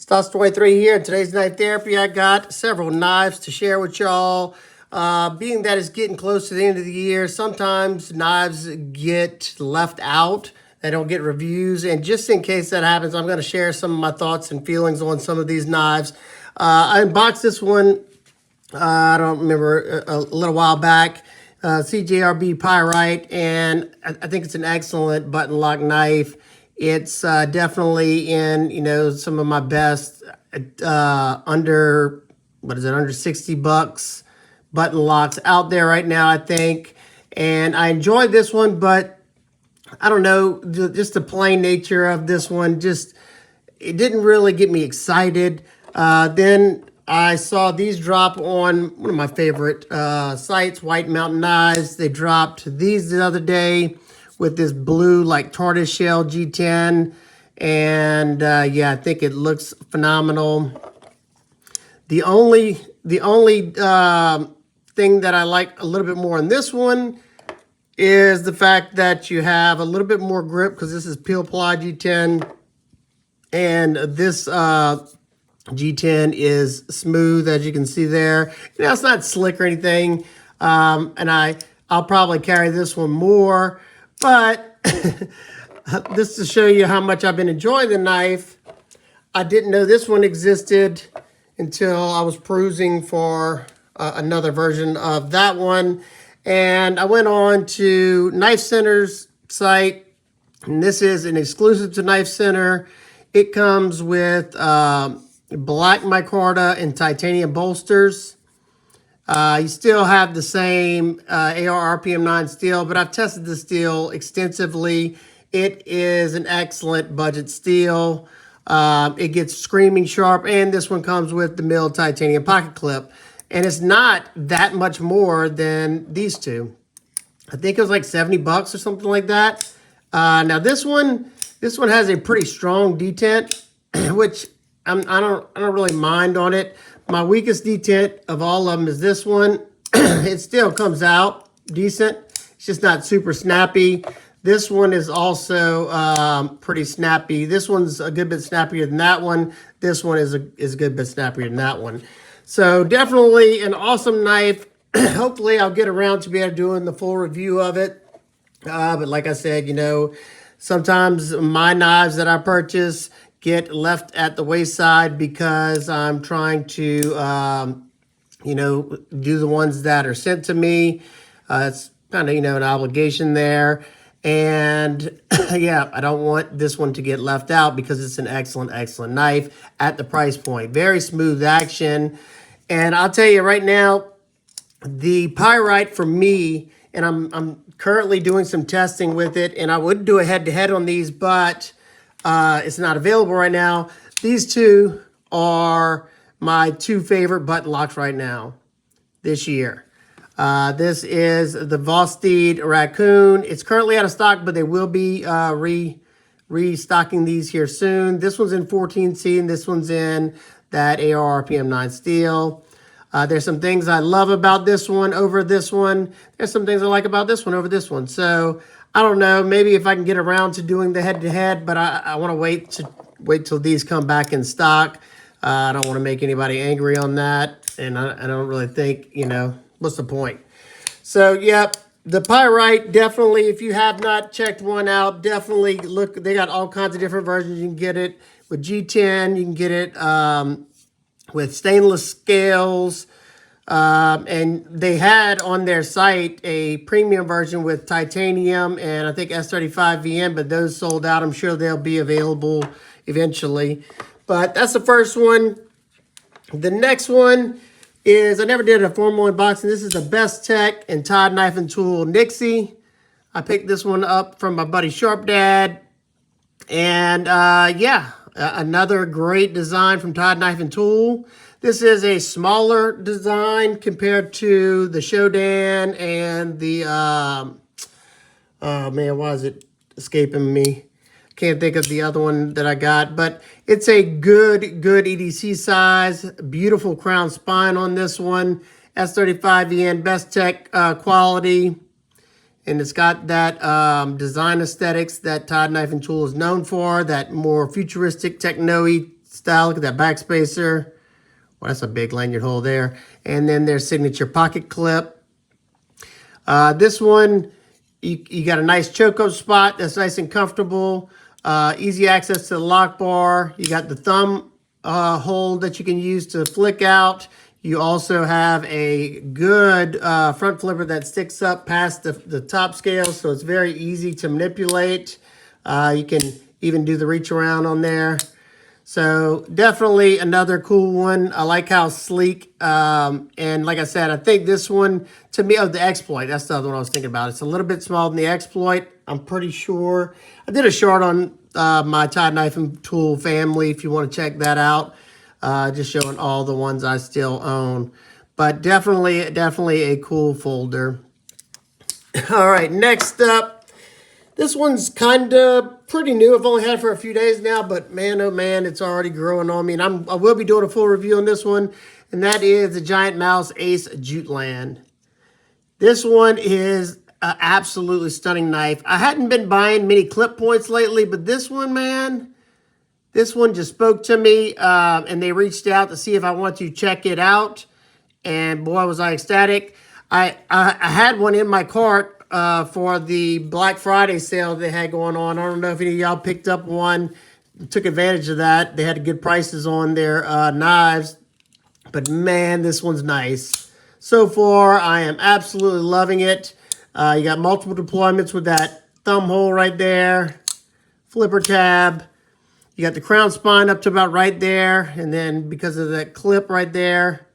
Stas 23 here. In today's Knife Therapy, I got several knives to share with y'all. Being that it's getting close to the end of the year, sometimes knives get left out. They don't get reviews. And just in case that happens, I'm going to share some of my thoughts and feelings on some of these knives. I unboxed this one, I don't remember, a little while back. CJRB Pyrite, and I think it's an excellent button lock knife. It's definitely in, some of my best under 60 bucks button locks out there right now, I think. And I enjoyed this one, but I don't know, just the plain nature of this one, it didn't really get me excited. Then I saw these drop on one of my favorite sites, White Mountain Knives. They dropped these the other day with this blue like tortoiseshell G10, and yeah, I think it looks phenomenal. The only thing that I like a little bit more in this one is the fact that you have a little bit more grip, because this is Peel Ply G10, and this G10 is smooth, as you can see there. It's not slick or anything, and I'll probably carry this one more. But this to show you how much I've been enjoying the knife. I didn't know this one existed until I was perusing for another version of that one. And I went on to Knife Center's site, and this is an exclusive to Knife Center. It comes with black micarta and titanium bolsters. You still have the same AR RPM 9 steel, but I've tested the steel extensively. It is an excellent budget steel. It gets screaming sharp, and this one comes with the milled titanium pocket clip. And it's not that much more than these two. I think it was like 70 bucks or something like that. Now this one has a pretty strong detent, which I don't really mind on it. My weakest detent of all of them is this one. It still comes out decent. It's just not super snappy. This one is also pretty snappy. This one's a good bit snappier than that one. This one is a good bit snappier than that one. So definitely an awesome knife. Hopefully I'll get around to be able to doing the full review of it. But like I said, sometimes my knives that I purchase get left at the wayside because I'm trying to, do the ones that are sent to me. It's kind of, an obligation there. And yeah, I don't want this one to get left out because it's an excellent, excellent knife at the price point. Very smooth action. And I'll tell you right now, the Pyrite for me, and I'm currently doing some testing with it, and I would do a head-to-head on these, but it's not available right now. These two are my two favorite button locks right now this year. This is the Vosteed Raccoon. It's currently out of stock, but they will be restocking these here soon. This one's in 14C, and this one's in that AR RPM 9 steel. There's some things I love about this one over this one. There's some things I like about this one over this one. So I don't know, maybe if I can get around to doing the head-to-head, but I want to wait till these come back in stock. I don't want to make anybody angry on that, and I don't really think, what's the point? So, yeah, the Pyrite, definitely, if you have not checked one out, definitely look. They got all kinds of different versions. You can get it with G10. You can get it with stainless scales. And they had on their site a premium version with titanium and I think S35VN, but those sold out. I'm sure they'll be available eventually. But that's the first one. The next one is, I never did a formal unboxing. This is the Best Tech and Todd Knife and Tool Nixie. I picked this one up from my buddy Sharp Dad. And yeah, another great design from Todd Knife and Tool. This is a smaller design compared to the Shodan and the, oh man, why is it escaping me? Can't think of the other one that I got, but it's a good EDC size. Beautiful crown spine on this one. S35VN, Best Tech quality. And it's got that design aesthetics that Todd Knife and Tool is known for, that more futuristic, techno-y style. Look at that back spacer. Well, that's a big lanyard hole there. And then their signature pocket clip. This one, you got a nice choke-up spot that's nice and comfortable. Easy access to the lock bar. You got the thumb hold that you can use to flick out. You also have a good front flipper that sticks up past the top scale, so it's very easy to manipulate. You can even do the reach around on there. So definitely another cool one. I like how sleek, and like I said, I think this one, to me, the Exploit, that's the other one I was thinking about. It's a little bit smaller than the Exploit, I'm pretty sure. I did a short on my tie knife and tool family, if you want to check that out. Just showing all the ones I still own. But definitely a cool folder. All right, next up. This one's kind of pretty new. I've only had it for a few days now, but man, oh man, it's already growing on me. And I will be doing a full review on this one, and that is the Giant Mouse Ace Juteland. This one is an absolutely stunning knife. I hadn't been buying many clip points lately, but this one, man, this one just spoke to me, and they reached out to see if I want to check it out. And boy, was I ecstatic. I had one in my cart for the Black Friday sale they had going on. I don't know if any of y'all picked up one, took advantage of that. They had good prices on their knives. But man, this one's nice. So far, I am absolutely loving it. You got multiple deployments with that thumb hole right there, flipper tab. You got the crown spine up to about right there. And then because of that clip right there,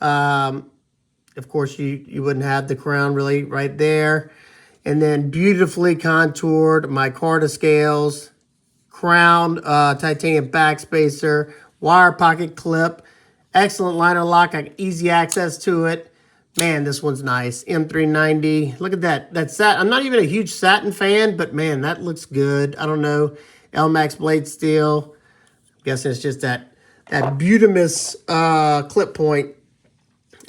of course, you wouldn't have the crown really right there. And then beautifully contoured micarta scales, crown titanium back spacer, wire pocket clip, excellent liner lock, easy access to it. Man, this one's nice. M390. Look at that. That satin. I'm not even a huge satin fan, but man, that looks good. I don't know. LMAX blade steel. I'm guessing it's just that Butamus clip point.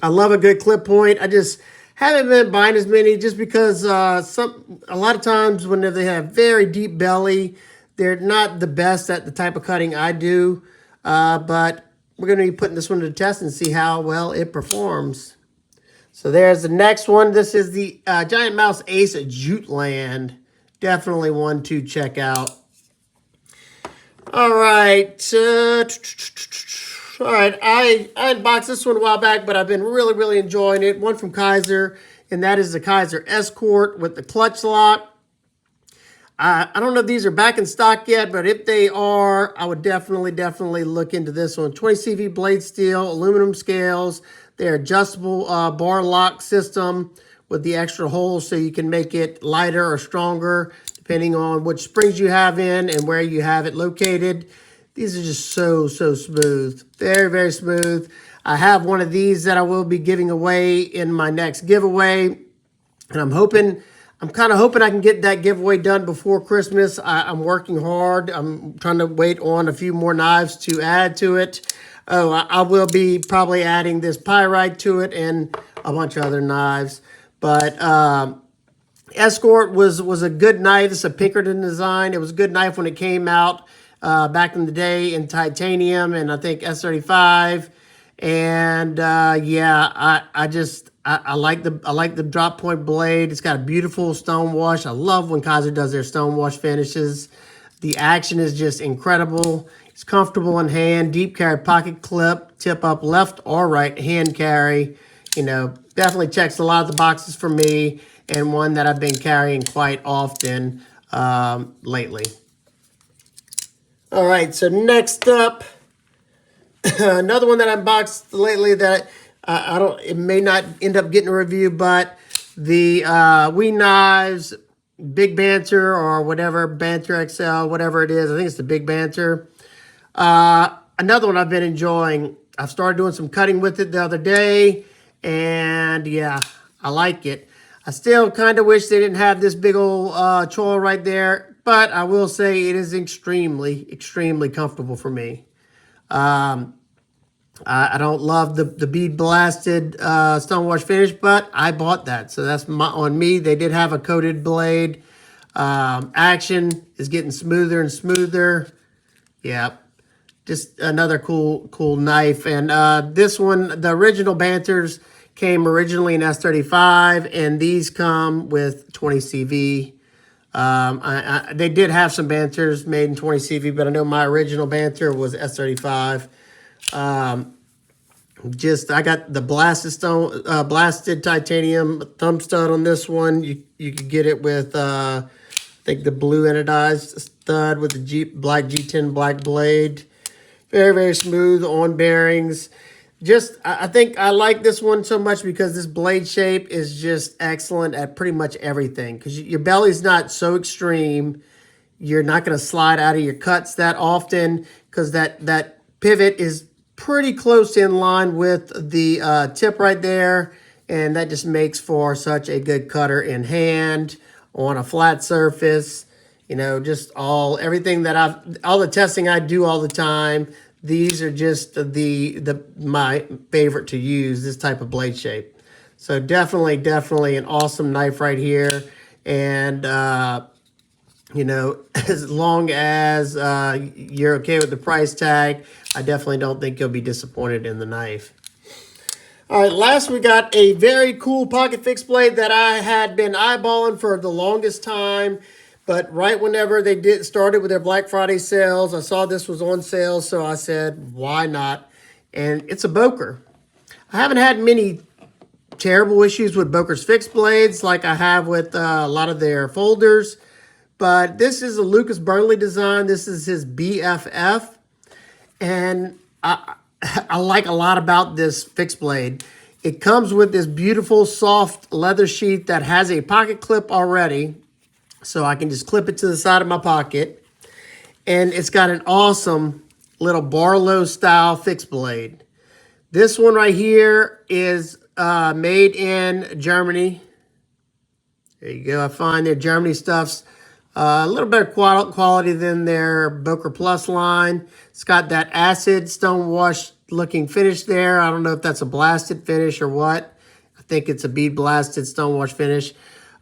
I love a good clip point. I just haven't been buying as many just because a lot of times when they have very deep belly, they're not the best at the type of cutting I do. But we're going to be putting this one to the test and see how well it performs. So there's the next one. This is the Giant Mouse Ace Juteland. Definitely one to check out. All right. All right, I unboxed this one a while back, but I've been really enjoying it. One from Kaiser, and that is the Kaiser Escort with the clutch lock. I don't know if these are back in stock yet, but if they are, I would definitely look into this one. 20 CV blade steel, aluminum scales. They're adjustable bar lock system with the extra holes so you can make it lighter or stronger depending on which springs you have in and where you have it located. These are just so smooth. Very smooth. I have one of these that I will be giving away in my next giveaway. And I'm kind of hoping I can get that giveaway done before Christmas. I'm working hard. I'm trying to wait on a few more knives to add to it. Oh, I will be probably adding this pyrite to it and a bunch of other knives. But Escort was a good knife. It's a Pinkerton design. It was a good knife when it came out. Back in the day in titanium and I think S35, and yeah, I like the drop point blade. It's got a beautiful stone wash. I love when Kaiser does their stone wash finishes. The action is just incredible. It's comfortable in hand, deep carry pocket clip, tip up left or right hand carry. You know, definitely checks a lot of the boxes for me, and one that I've been carrying quite often lately. All right, so next up, another one that I unboxed lately that it may not end up getting a review, but the Knives Big Banter or whatever, Banter XL, whatever it is. I think it's the Big Banter. Another one I've been enjoying. I've started doing some cutting with it the other day, and yeah, I like it. I still kind of wish they didn't have this big old choil right there. But I will say it is extremely comfortable for me. I don't love the bead blasted stonewash finish, but I bought that. So that's on me. They did have a coated blade. Action is getting smoother and smoother. Yeah, just another cool knife. And this one, the original Banters came originally in S35, and these come with 20 CV. They did have some Banters made in 20 CV, but I know my original Banter was S35. I got the blasted titanium thumb stud on this one. You could get it with I think the blue anodized stud with the black G10 black blade. Very smooth on bearings. I think I like this one so much because this blade shape is just excellent at pretty much everything. Because your belly's not so extreme. You're not going to slide out of your cuts that often because that pivot is pretty close in line with the tip right there. And that just makes for such a good cutter in hand on a flat surface. You know, just all the testing I do all the time. These are just my favorite to use, this type of blade shape. So definitely an awesome knife right here. And, you know, as long as you're okay with the price tag, I definitely don't think you'll be disappointed in the knife. All right, last we got a very cool pocket fixed blade that I had been eyeballing for the longest time. But right whenever they started with their Black Friday sales, I saw this was on sale, so I said, why not? And it's a Boker. I haven't had many terrible issues with Boker's fixed blades like I have with a lot of their folders. But this is a Lucas Burnley design. This is his BFF. And I like a lot about this fixed blade. It comes with this beautiful soft leather sheath that has a pocket clip already. So I can just clip it to the side of my pocket. And it's got an awesome little Barlow style fixed blade. This one right here is made in Germany. There you go. I find their Germany stuff's a little better quality than their Boker Plus line. It's got that acid stonewash looking finish there. I don't know if that's a blasted finish or what. I think it's a bead blasted stonewash finish.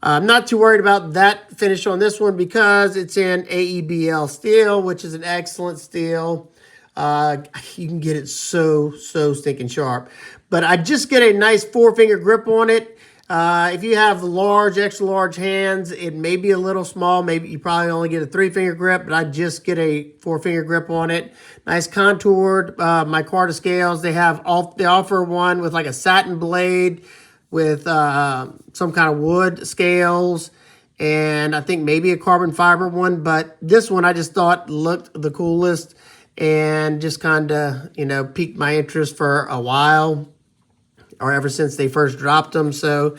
I'm not too worried about that finish on this one because it's in AEBL steel, which is an excellent steel. You can get it so stinking sharp. But I just get a nice 4-finger grip on it. If you have large, extra large hands, it may be a little small. Maybe you probably only get a 3-finger grip, but I just get a 4-finger grip on it. Nice contoured micarta scales. They offer one with like a satin blade with some kind of wood scales, and I think maybe a carbon fiber one. But this one I just thought looked the coolest and just kind of, you know, piqued my interest for a while, or ever since they first dropped them. So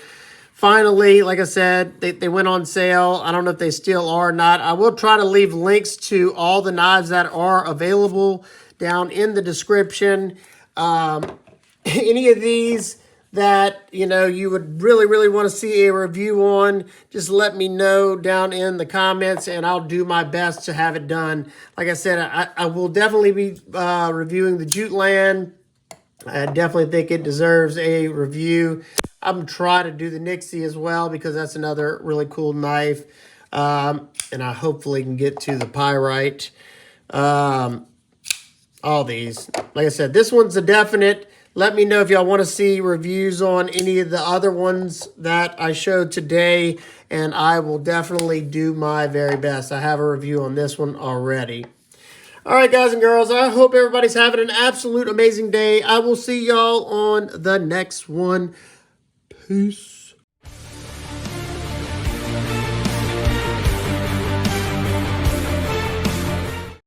finally, like I said, they went on sale. I don't know if they still are or not. I will try to leave links to all the knives that are available down in the description. Any of these that, you know, you would really want to see a review on, just let me know down in the comments and I'll do my best to have it done. Like I said, I will definitely be reviewing the Juteland. I definitely think it deserves a review. I'm trying to do the Nixie as well because that's another really cool knife. And I hopefully can get to the Pyrite. All these. Like I said, this one's a definite. Let me know if y'all want to see reviews on any of the other ones that I showed today, and I will definitely do my very best. I have a review on this one already. All right, guys and girls, I hope everybody's having an absolute amazing day. I will see y'all on the next one. Peace.